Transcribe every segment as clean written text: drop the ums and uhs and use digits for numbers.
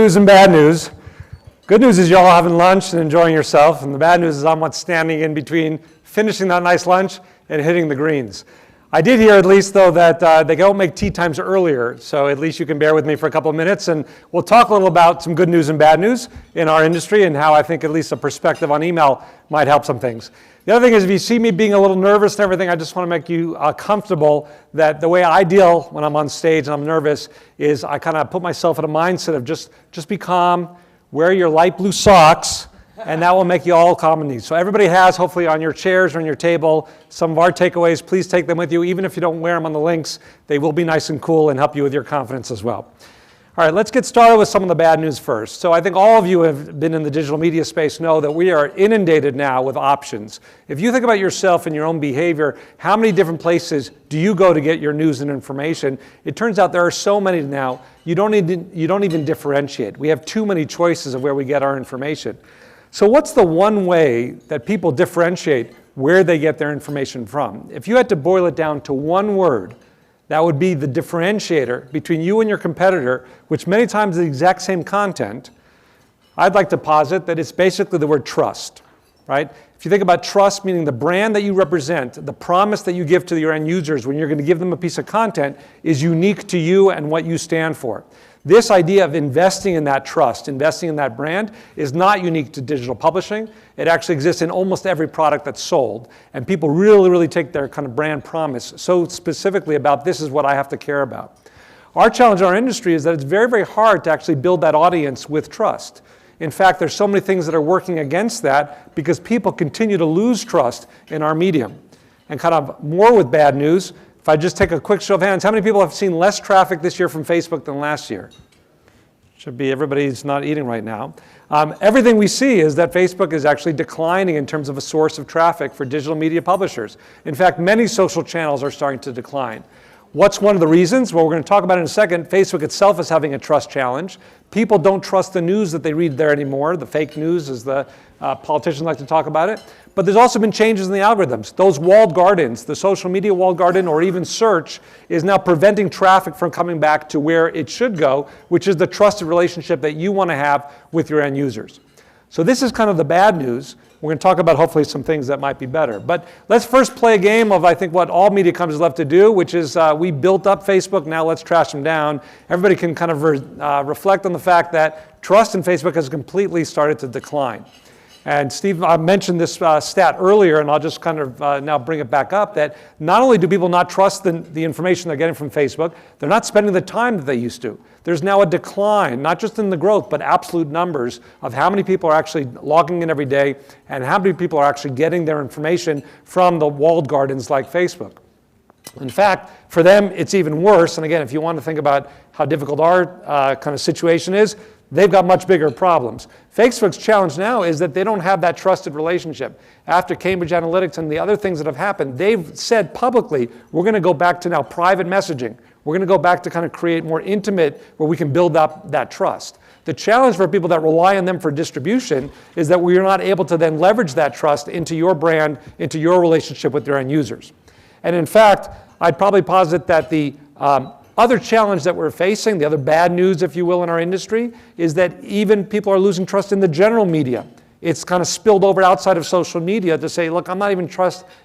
News and bad news. Good news is you're all having lunch and enjoying yourself, and the bad news is I'm what's standing in between finishing that nice lunch and hitting the greens. I did hear at least though that they don't make tea times earlier, so at least you can bear with me for a couple of minutes and we'll talk a little about some good news and bad news in our industry and how I think at least a perspective on email might help some things. The other thing is if you see me being a little nervous and everything, I just want to make you comfortable that the way I deal when I'm on stage and I'm nervous is I kind of put myself in a mindset of just be calm, wear your light blue socks, and that will make you all calm and easy. So everybody has, hopefully on your chairs or on your table, some of our takeaways. Please take them with you. Even if you don't wear them on the links, they will be nice and cool and help you with your confidence as well. All right, let's get started with some of the bad news first. So I think all of you have been in the digital media space know that we are inundated now with options. If you think about yourself and your own behavior, how many different places do you go to get your news and information? It turns out there are so many now, you don't even differentiate. We have too many choices of where we get our information. So what's the one way that people differentiate where they get their information from? If you had to boil it down to one word, that would be the differentiator between you and your competitor, which many times is the exact same content. I'd like to posit that it's basically the word trust, right? If you think about trust, meaning the brand that you represent, the promise that you give to your end users when you're going to give them a piece of content is unique to you and what you stand for. This idea of investing in that trust, investing in that brand, is not unique to digital publishing. It actually exists in almost every product that's sold. And people really take their kind of brand promise so specifically about this is what I have to care about. Our challenge in our industry is that it's very hard to actually build that audience with trust. In fact, there's so many things that are working against that because people continue to lose trust in our medium. And kind of more with bad news, if I just take a quick show of hands, how many people have seen less traffic this year from Facebook than last year? Should be everybody's not eating right now. Everything we see is that Facebook is actually declining in terms of a source of traffic for digital media publishers. In fact, many social channels are starting to decline. What's one of the reasons? Well, we're going to talk about it in a second. Facebook itself is having a trust challenge. People don't trust the news that they read there anymore. The fake news, as the politicians like to talk about it. But there's also been changes in the algorithms. Those walled gardens, the social media walled garden or even search is now preventing traffic from coming back to where it should go, which is the trusted relationship that you want to have with your end users. So this is kind of the bad news. We're going to talk about hopefully some things that might be better. But let's first play a game of I think what all media companies love to do, which is we built up Facebook, now let's trash them down. Everybody can kind of reflect on the fact that trust in Facebook has completely started to decline. And Steve mentioned this stat earlier, and I'll just kind of now bring it back up, that not only do people not trust the information they're getting from Facebook, they're not spending the time that they used to. There's now a decline, not just in the growth, but absolute numbers of how many people are actually logging in every day and how many people are actually getting their information from the walled gardens like Facebook. In fact, for them, it's even worse. And again, if you want to think about how difficult our kind of situation is, they've got much bigger problems. Facebook's challenge now is that they don't have that trusted relationship. After Cambridge Analytica and the other things that have happened, they've said publicly, we're going to go back to now private messaging. We're going to go back to kind of create more intimate where we can build up that trust. The challenge for people that rely on them for distribution is that we are not able to then leverage that trust into your brand, into your relationship with your end users. And in fact, I'd probably posit that the other challenge that we're facing, the other bad news, if you will, in our industry, is that even people are losing trust in the general media. It's kind of spilled over outside of social media to say, look, I'm not even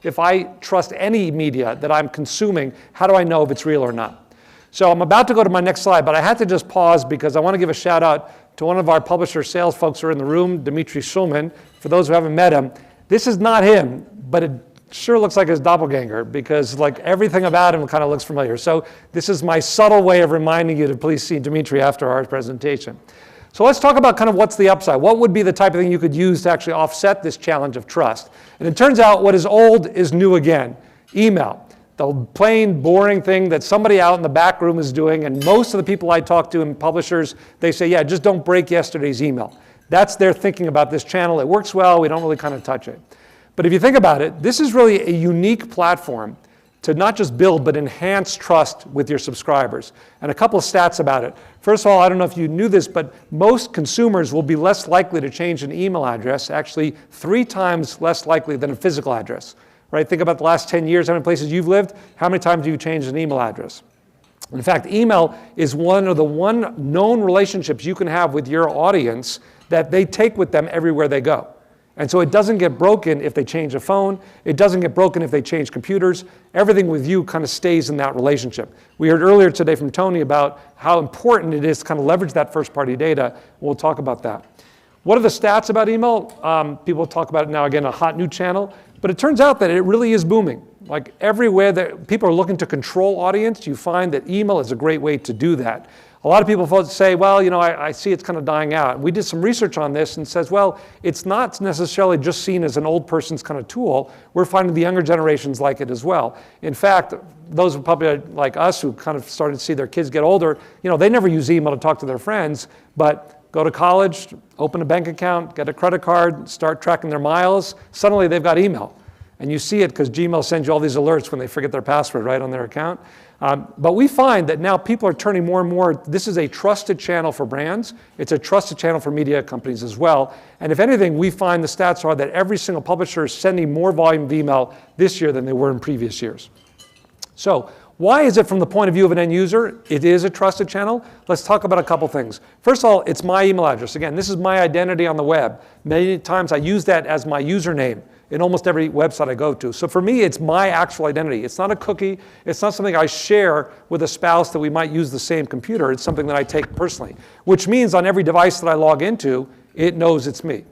if I trust any media that I'm consuming, how do I know if it's real or not? So I'm about to go to my next slide, but I had to just pause because I want to give a shout out to one of our publisher sales folks who are in the room, Dmitry Shulman. For those who haven't met him, this is not him, but it sure looks like his doppelganger because like everything about him kind of looks familiar. So this is my subtle way of reminding you to please see Dmitry after our presentation. So let's talk about kind of what's the upside. What would be the type of thing you could use to actually offset this challenge of trust? And it turns out what is old is new again. Email, the plain boring thing that somebody out in the back room is doing, and most of the people I talk to in publishers, they say, yeah, just don't break yesterday's email. That's their thinking about this channel. It works well, we don't really kind of touch it. But if you think about it, this is really a unique platform to not just build, but enhance trust with your subscribers. And a couple of stats about it. First of all, I don't know if you knew this, but most consumers will be less likely to change an email address, actually 3 times less likely than a physical address. Right? Think about the last 10 years, how many places you've lived, how many times have you changed an email address? In fact, email is one of the known relationships you can have with your audience that they take with them everywhere they go. And so it doesn't get broken if they change a phone. It doesn't get broken if they change computers. Everything with you kind of stays in that relationship. We heard earlier today from Tony about how important it is to kind of leverage that first-party data. We'll talk about that. What are the stats about email? People talk about it now, again, a hot new channel. But it turns out that it really is booming. Like everywhere that people are looking to control audience, you find that email is a great way to do that. A lot of people say, well, I see it's kind of dying out. We did some research on this and says, well, it's not necessarily just seen as an old person's kind of tool. We're finding the younger generations like it as well. In fact, those probably like us who kind of started to see their kids get older, they never use email to talk to their friends, but go to college, open a bank account, get a credit card, start tracking their miles, suddenly they've got email. And you see it because Gmail sends you all these alerts when they forget their password, right, on their account. But we find that now people are turning more and more, this is a trusted channel for brands. It's a trusted channel for media companies as well. And if anything, we find the stats are that every single publisher is sending more volume of email this year than they were in previous years. So why is it from the point of view of an end user? It is a trusted channel. Let's talk about a couple things. First of all, it's my email address. Again, this is my identity on the web. Many times I use that as my username in almost every website I go to. So for me, it's my actual identity. It's not a cookie. It's not something I share with a spouse that we might use the same computer. It's something that I take personally, which means on every device that I log into, it knows it's me.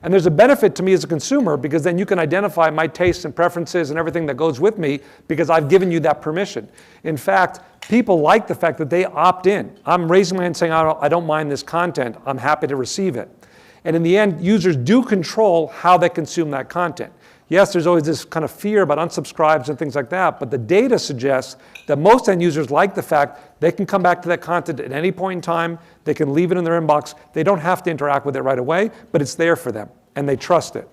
And there's a benefit to me as a consumer because then you can identify my tastes and preferences and everything that goes with me because I've given you that permission. In fact, people like the fact that they opt in. I'm raising my hand saying, I don't mind this content. I'm happy to receive it. And in the end, users do control how they consume that content. Yes, there's always this kind of fear about unsubscribes and things like that, but the data suggests that most end users like the fact they can come back to that content at any point in time, they can leave it in their inbox, they don't have to interact with it right away, but it's there for them, and they trust it.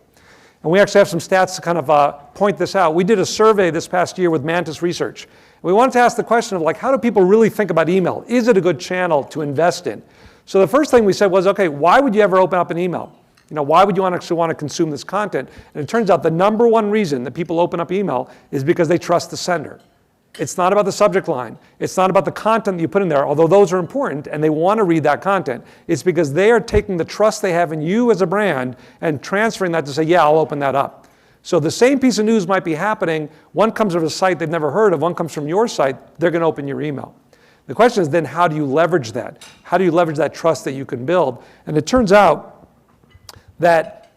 And we actually have some stats to kind of point this out. We did a survey this past year with Mantis Research. We wanted to ask the question of how do people really think about email? Is it a good channel to invest in? So the first thing we said was, okay, why would you ever open up an email? Why would you actually want to consume this content? And it turns out the number one reason that people open up email is because they trust the sender. It's not about the subject line. It's not about the content that you put in there, although those are important and they want to read that content. It's because they are taking the trust they have in you as a brand and transferring that to say, yeah, I'll open that up. So the same piece of news might be happening. One comes from a site they've never heard of. One comes from your site. They're going to open your email. The question is then, how do you leverage that? How do you leverage that trust that you can build? And it turns out that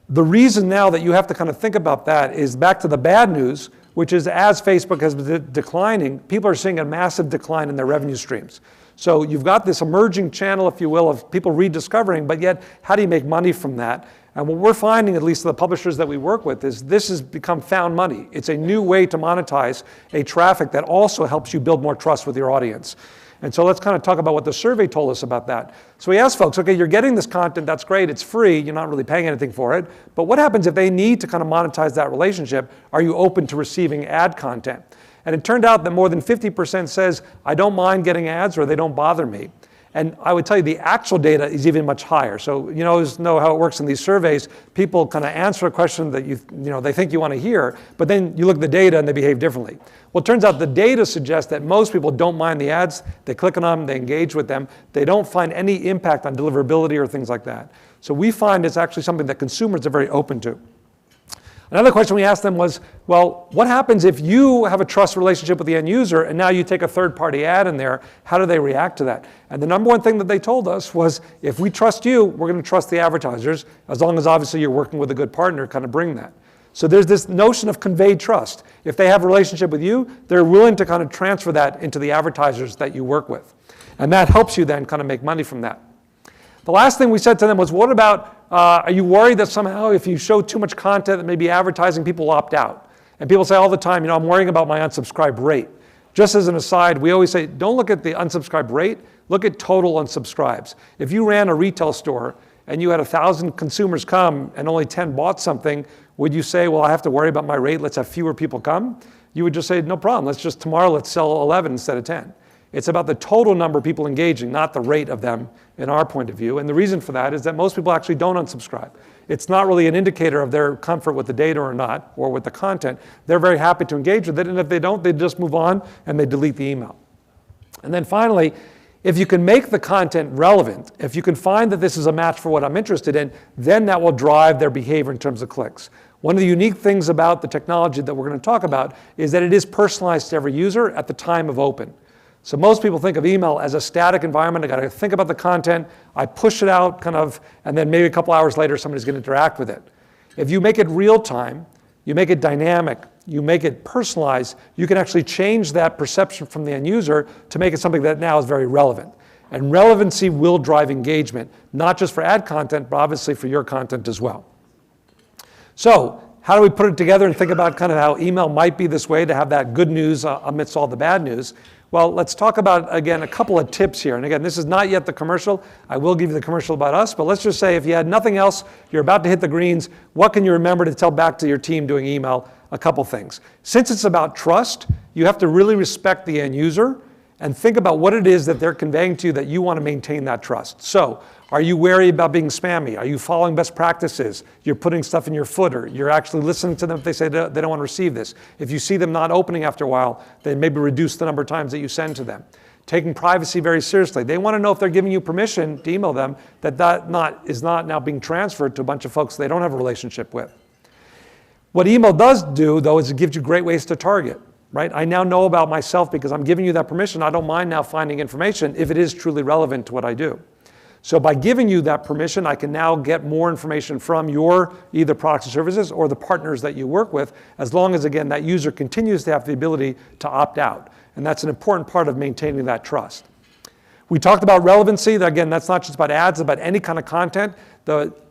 the reason now that you have to kind of think about that is back to the bad news, which is as Facebook has been declining, people are seeing a massive decline in their revenue streams. So you've got this emerging channel, if you will, of people rediscovering, but yet how do you make money from that? And what we're finding, at least the publishers that we work with, is this has become found money. It's a new way to monetize a traffic that also helps you build more trust with your audience. And so let's kind of talk about what the survey told us about that. So we asked folks, okay, you're getting this content, that's great, it's free, you're not really paying anything for it, but what happens if they need to kind of monetize that relationship? Are you open to receiving ad content? And it turned out that more than 50% says, I don't mind getting ads or they don't bother me. And I would tell you the actual data is even much higher. So you always know how it works in these surveys. People kind of answer a question that they think you want to hear, but then you look at the data and they behave differently. Well, it turns out the data suggests that most people don't mind the ads. They click on them, they engage with them. They don't find any impact on deliverability or things like that. So we find it's actually something that consumers are very open to. Another question we asked them was, well, what happens if you have a trust relationship with the end user and now you take a third-party ad in there? How do they react to that? And the number one thing that they told us was, if we trust you, we're going to trust the advertisers, as long as obviously you're working with a good partner to kind of bring that. So there's this notion of conveyed trust. If they have a relationship with you, they're willing to kind of transfer that into the advertisers that you work with. And that helps you then kind of make money from that. The last thing we said to them was, what about, are you worried that somehow if you show too much content that maybe advertising, people opt out? And people say all the time, I'm worrying about my unsubscribe rate. Just as an aside, we always say, don't look at the unsubscribe rate, look at total unsubscribes. If you ran a retail store and you had 1,000 consumers come and only 10 bought something, would you say, well, I have to worry about my rate, let's have fewer people come? You would just say, no problem, tomorrow let's sell 11 instead of 10. It's about the total number of people engaging, not the rate of them in our point of view. And the reason for that is that most people actually don't unsubscribe. It's not really an indicator of their comfort with the data or not, or with the content. They're very happy to engage with it, and if they don't, they just move on and they delete the email. And then finally, if you can make the content relevant, if you can find that this is a match for what I'm interested in, then that will drive their behavior in terms of clicks. One of the unique things about the technology that we're going to talk about is that it is personalized to every user at the time of open. So most people think of email as a static environment. I got to think about the content, I push it out kind of, and then maybe a couple hours later somebody's going to interact with it. If you make it real time, you make it dynamic, you make it personalized, you can actually change that perception from the end user to make it something that now is very relevant. And relevancy will drive engagement, not just for ad content, but obviously for your content as well. So how do we put it together and think about kind of how email might be this way to have that good news amidst all the bad news? Well, let's talk about, again, a couple of tips here. And again, this is not yet the commercial. I will give you the commercial about us, but let's just say if you had nothing else, you're about to hit the greens, what can you remember to tell back to your team doing email? A couple things. Since it's about trust, you have to really respect the end user and think about what it is that they're conveying to you that you want to maintain that trust. So, are you wary about being spammy? Are you following best practices? You're putting stuff in your footer. You're actually listening to them if they say they don't want to receive this. If you see them not opening after a while, then maybe reduce the number of times that you send to them. Taking privacy very seriously. They want to know if they're giving you permission to email them that is not now being transferred to a bunch of folks they don't have a relationship with. What email does do, though, is it gives you great ways to target. Right? I now know about myself because I'm giving you that permission. I don't mind now finding information if it is truly relevant to what I do. So by giving you that permission, I can now get more information from your either products and services or the partners that you work with, as long as, again, that user continues to have the ability to opt out. And that's an important part of maintaining that trust. We talked about relevancy. Again, that's not just about ads, it's about any kind of content.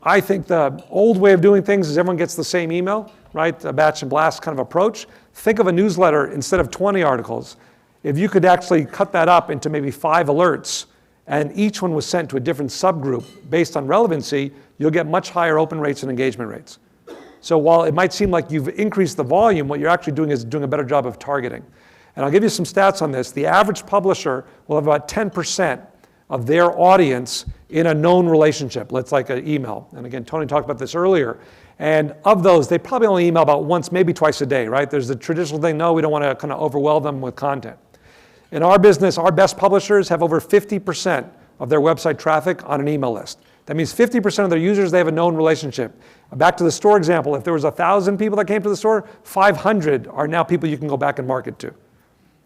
I think the old way of doing things is everyone gets the same email, right? A batch and blast kind of approach. Think of a newsletter instead of 20 articles. If you could actually cut that up into maybe 5 alerts, and each one was sent to a different subgroup based on relevancy, you'll get much higher open rates and engagement rates. So while it might seem like you've increased the volume, what you're actually doing is doing a better job of targeting. And I'll give you some stats on this. The average publisher will have about 10% of their audience in a known relationship. Let's like an email. And again, Tony talked about this earlier. And of those, they probably only email about once, maybe twice a day, right? There's the traditional thing, no, we don't want to kind of overwhelm them with content. In our business, our best publishers have over 50% of their website traffic on an email list. That means 50% of their users, they have a known relationship. Back to the store example, if there was 1,000 people that came to the store, 500 are now people you can go back and market to.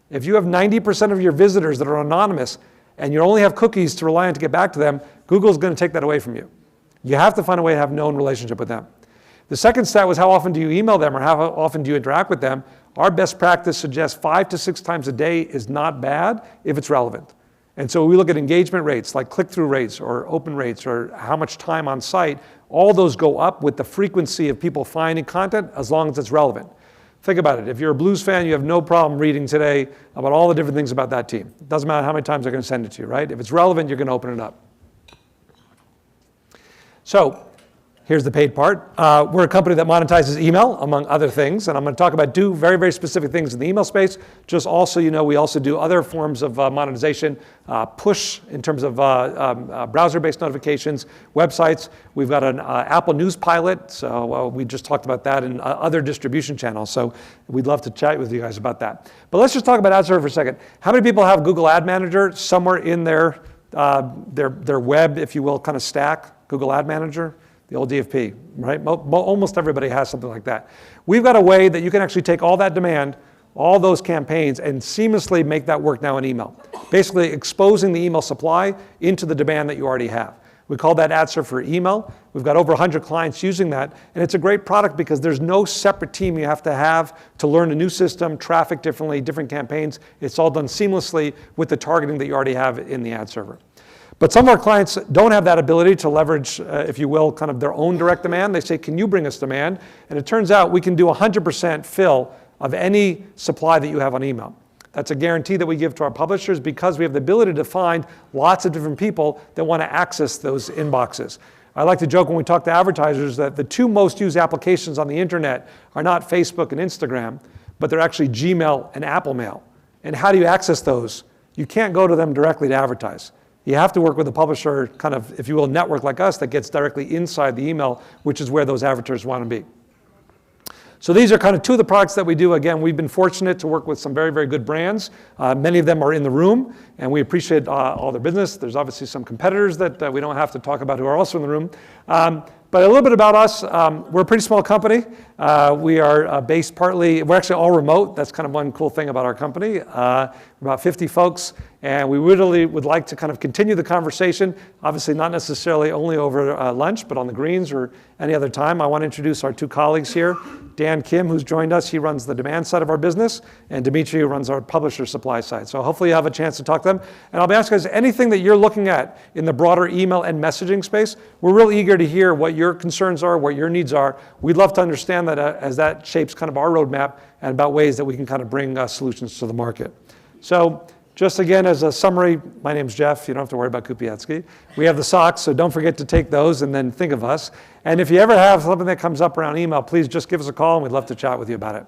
If you have 90% of your visitors that are anonymous and you only have cookies to rely on to get back to them, Google's going to take that away from you. You have to find a way to have a known relationship with them. The second stat was how often do you email them or how often do you interact with them? Our best practice suggests 5 to 6 times a day is not bad if it's relevant. And so we look at engagement rates like click-through rates or open rates or how much time on site. All those go up with the frequency of people finding content as long as it's relevant. Think about it. If you're a Blues fan, you have no problem reading today about all the different things about that team. It doesn't matter how many times they're going to send it to you, right? If it's relevant, you're going to open it up. So here's the paid part. We're a company that monetizes email, among other things, and I'm going to talk about 2 very, very specific things in the email space. Just also, we also do other forms of monetization, push in terms of browser-based notifications, websites. We've got an Apple News pilot, so we just talked about that, and other distribution channels. So we'd love to chat with you guys about that. But let's just talk about ad server for a second. How many people have Google Ad Manager somewhere in their web, if you will, kind of stack, Google Ad Manager? The old DFP, right? Almost everybody has something like that. We've got a way that you can actually take all that demand, all those campaigns, and seamlessly make that work now in email. Basically exposing the email supply into the demand that you already have. We call that ad server for email. We've got over 100 clients using that, and it's a great product because there's no separate team you have to learn a new system, traffic differently, different campaigns. It's all done seamlessly with the targeting that you already have in the ad server. But some of our clients don't have that ability to leverage, if you will, kind of their own direct demand. They say, can you bring us demand? And it turns out we can do 100% fill of any supply that you have on email. That's a guarantee that we give to our publishers because we have the ability to find lots of different people that want to access those inboxes. I like to joke when we talk to advertisers that the 2 most used applications on the internet are not Facebook and Instagram, but they're actually Gmail and Apple Mail. And how do you access those? You can't go to them directly to advertise. You have to work with a publisher, kind of, if you will, network like us that gets directly inside the email, which is where those advertisers want to be. So these are kind of two of the products that we do. Again, we've been fortunate to work with some very, very good brands. Many of them are in the room, and we appreciate all their business. There's obviously some competitors that we don't have to talk about who are also in the room. But a little bit about us, we're a pretty small company. We are based partly, we're actually all remote. That's kind of one cool thing about our company. About 50 folks, and we really would like to kind of continue the conversation, obviously not necessarily only over lunch, but on the greens or any other time. I want to introduce our two colleagues here. Dan Kim, who's joined us, he runs the demand side of our business, and Dimitri, who runs our publisher supply side. So hopefully you have a chance to talk to them. And I'll be asking, anything that you're looking at in the broader email and messaging space, we're real eager to hear what your concerns are, what your needs are. We'd love to understand that as that shapes kind of our roadmap and about ways that we can kind of bring solutions to the market. So just again, as a summary, my name's Jeff. You don't have to worry about Kupietzky. We have the socks, so don't forget to take those and then think of us. And if you ever have something that comes up around email, please just give us a call, and we'd love to chat with you about it.